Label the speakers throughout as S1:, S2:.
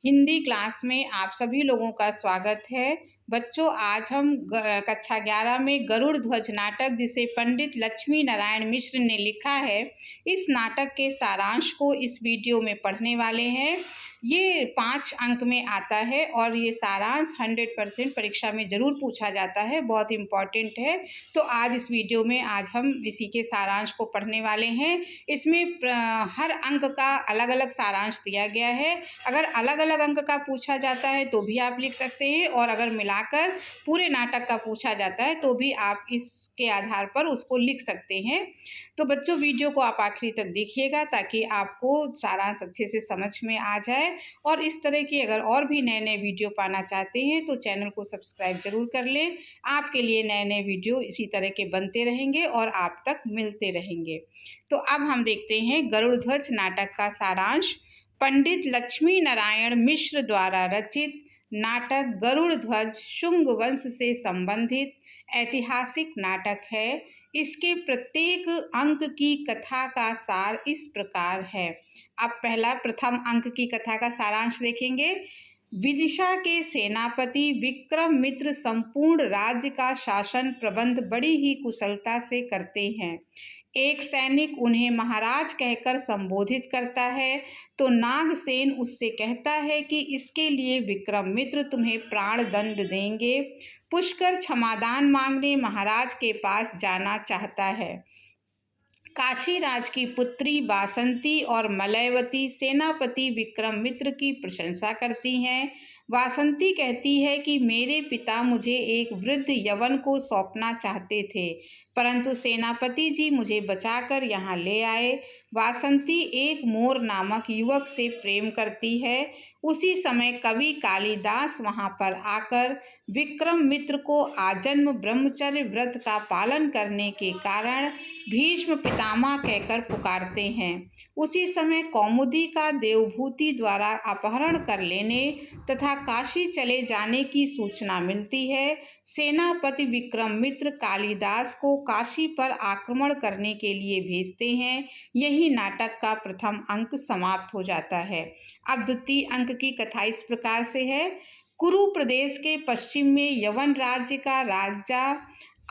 S1: Hindi class में आप सभी लोगों का स्वागत है। बच्चों, आज हम कक्षा 11 में गरुड़ ध्वज नाटक, जिसे पंडित लक्ष्मी नारायण मिश्र ने लिखा है, इस नाटक के सारांश को इस वीडियो में पढ़ने वाले हैं। ये 5 अंक में आता है और ये सारांश 100% परीक्षा में ज़रूर पूछा जाता है, बहुत इम्पॉर्टेंट है। तो आज इस वीडियो में हम इसी के सारांश को पढ़ने वाले हैं। इसमें हर अंक का अलग अलग सारांश दिया गया है। अगर अलग अलग अंक का पूछा जाता है तो भी आप लिख सकते हैं, और अगर मिलाकर पूरे नाटक का पूछा जाता है तो भी आप इसके आधार पर उसको लिख सकते हैं। तो बच्चों, वीडियो को आप आखिरी तक देखिएगा ताकि आपको सारांश अच्छे से समझ में आ जाए। और इस तरह की अगर और भी नए नए वीडियो पाना चाहते हैं तो चैनल को सब्सक्राइब ज़रूर कर लें। आपके लिए नए नए वीडियो इसी तरह के बनते रहेंगे और आप तक मिलते रहेंगे। तो अब हम देखते हैं गरुड़ ध्वज नाटक का सारांश। पंडित लक्ष्मी नारायण मिश्र द्वारा रचित नाटक गरुड़ ध्वज शुंग वंश से संबंधित ऐतिहासिक नाटक है। इसके प्रत्येक अंक की कथा का सार इस प्रकार है। अब प्रथम अंक की कथा का सारांश देखेंगे। विदिशा के सेनापति विक्रमित्र संपूर्ण राज्य का शासन प्रबंध बड़ी ही कुशलता से करते हैं। एक सैनिक उन्हें महाराज कहकर संबोधित करता है तो नागसेन उससे कहता है कि इसके लिए विक्रमित्र तुम्हें प्राण दंड देंगे। पुष्कर क्षमादान मांगने महाराज के पास जाना चाहता है। काशीराज की पुत्री बासंती और मलयवती सेनापति विक्रमित्र की प्रशंसा करती हैं। वासंती कहती है कि मेरे पिता मुझे एक वृद्ध यवन को सौंपना चाहते थे, परंतु सेनापति जी मुझे बचाकर यहाँ ले आए। वासंती एक मोर नामक युवक से प्रेम करती है। उसी समय कवि कालिदास वहाँ पर आकर विक्रमित्र को आजन्म ब्रह्मचर्य व्रत का पालन करने के कारण भीष्म पितामह कहकर पुकारते हैं। उसी समय कौमुदी का देवभूति द्वारा अपहरण कर लेने तथा काशी चले जाने की सूचना मिलती है। सेनापति विक्रमित्र कालिदास को काशी पर आक्रमण करने के लिए भेजते हैं। यही नाटक का प्रथम अंक समाप्त हो जाता है। अब द्वितीय अंक की कथा इस प्रकार से है। कुरु प्रदेश के पश्चिम में यवन राज्य का राजा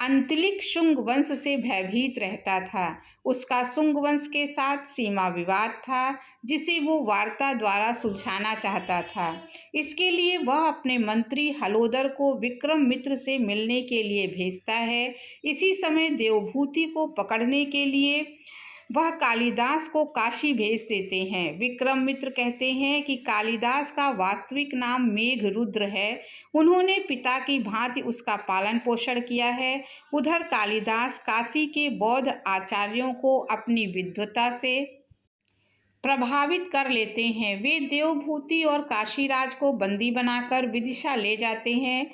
S1: अंतलिक शुंग वंश से भयभीत रहता था। उसका शुंग वंश के साथ सीमा विवाद था, जिसे वो वार्ता द्वारा सुलझाना चाहता था। इसके लिए वह अपने मंत्री हलोदर को विक्रमित्र से मिलने के लिए भेजता है। इसी समय देवभूति को पकड़ने के लिए वह कालिदास को काशी भेज देते हैं। विक्रमित्र कहते हैं कि कालिदास का वास्तविक नाम मेघरुद्र है। उन्होंने पिता की भांति उसका पालन पोषण किया है। उधर कालिदास काशी के बौद्ध आचार्यों को अपनी विद्वता से प्रभावित कर लेते हैं। वे देवभूति और काशीराज को बंदी बनाकर विदिशा ले जाते हैं।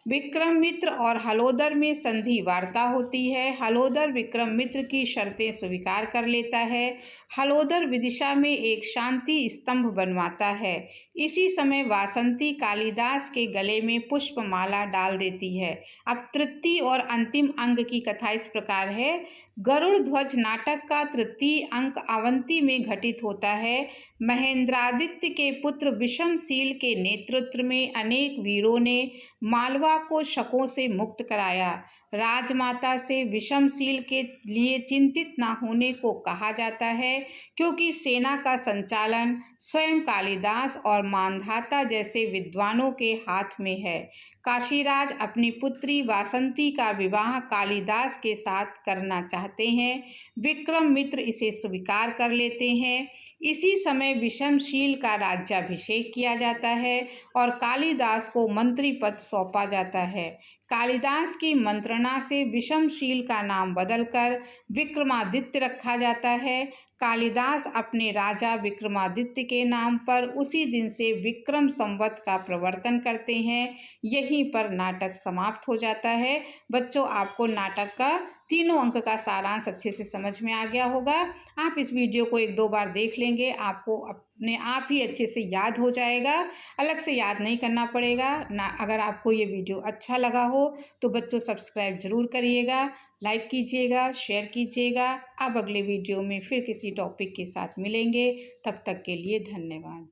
S1: विक्रमित्र और हलोदर में संधि वार्ता होती है। हलोदर विक्रमित्र की शर्तें स्वीकार कर लेता है। हलोदर विदिशा में एक शांति स्तंभ बनवाता है। इसी समय वासंती कालिदास के गले में पुष्पमाला डाल देती है। अब तृतीय और अंतिम अंक की कथा इस प्रकार है। गरुड़ ध्वज नाटक का तृतीय अंक अवंती में घटित होता है। महेंद्रादित्य के पुत्र विषमशील के नेतृत्व में अनेक वीरों ने मालवा को शकों से मुक्त कराया। राजमाता से विषमशील के लिए चिंतित न होने को कहा जाता है, क्योंकि सेना का संचालन स्वयं कालिदास और मांधाता जैसे विद्वानों के हाथ में है। काशीराज अपनी पुत्री वासंती का विवाह कालिदास के साथ करना चाहते हैं। विक्रमित्र इसे स्वीकार कर लेते हैं। इसी समय विषमशील का राज्याभिषेक किया जाता है और कालिदास को मंत्री पद सौंपा जाता है। कालिदास की मंत्रणा से विषमशील का नाम बदलकर विक्रमादित्य रखा जाता है। कालिदास अपने राजा विक्रमादित्य के नाम पर उसी दिन से विक्रम संवत का प्रवर्तन करते हैं। यहीं पर नाटक समाप्त हो जाता है। बच्चों, आपको नाटक का तीनों अंक का सारांश अच्छे से समझ में आ गया होगा। आप इस वीडियो को 1-2 बार देख लेंगे, आपको अपने आप ही अच्छे से याद हो जाएगा। अलग से याद नहीं करना पड़ेगा ना। अगर आपको ये वीडियो अच्छा लगा हो तो बच्चों सब्सक्राइब ज़रूर करिएगा, लाइक कीजिएगा, शेयर कीजिएगा। अब अगले वीडियो में फिर किसी टॉपिक के साथ मिलेंगे। तब तक के लिए धन्यवाद।